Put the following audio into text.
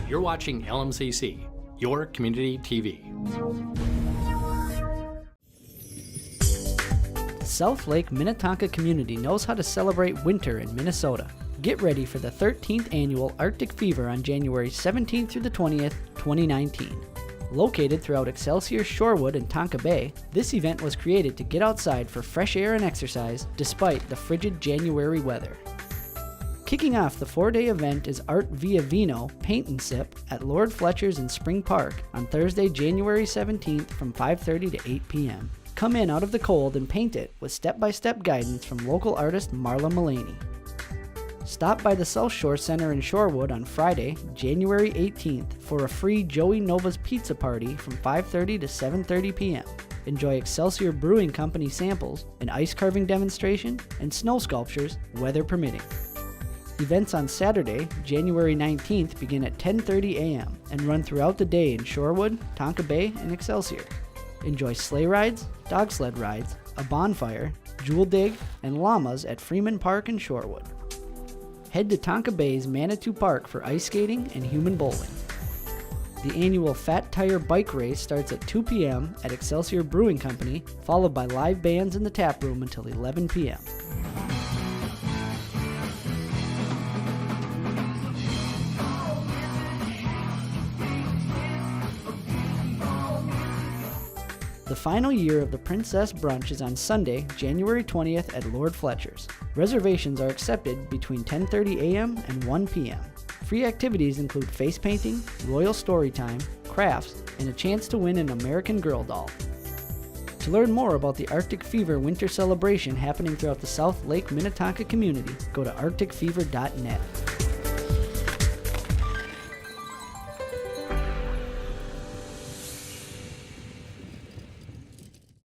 You're watching LMCC, your community TV. The South Lake Minnetonka community knows how to celebrate winter in Minnesota. Get ready for the 13th annual Arctic Fever on January 17th through the 20th, 2019. Located throughout Excelsior, Shorewood, and TONKA Bay, this event was created to get outside for fresh air and exercise despite the frigid January weather. Kicking off the 4-day event is Art Via Vino Paint and Sip at Lord Fletcher's in Spring Park on Thursday, January 17th from 5:30 to 8 p.m. Come in out of the cold and paint it with step-by-step guidance from local artist Marla Mullaney. Stop by the Southshore Center in Shorewood on Friday, January 18th for a free Joey Nova's Pizza Party from 5:30 to 7:30 p.m. Enjoy Excelsior Brewing Company samples, an ice carving demonstration, and snow sculptures, weather permitting. Events on Saturday, January 19th begin at 10:30 a.m. and run throughout the day in Shorewood, TONKA Bay, and Excelsior. Enjoy sleigh rides, dog sled rides, a bonfire, jewel dig, and llamas at Freeman Park in Shorewood. Head to TONKA Bay's Manitou Park for ice skating and human bowling. The annual Fat Tire Bike Race starts at 2 p.m. at Excelsior Brewing Company, followed by live bands in the tap room until 11 p.m. The final year of the Princess Brunch is on Sunday, January 20th at Lord Fletcher's. Reservations are accepted between 10:30 a.m. and 1 p.m. Free activities include face painting, royal story time, crafts, and a chance to win an American Girl doll. To learn more about the Arctic Fever winter celebration happening throughout the South Lake Minnetonka community, go to arcticfever.net.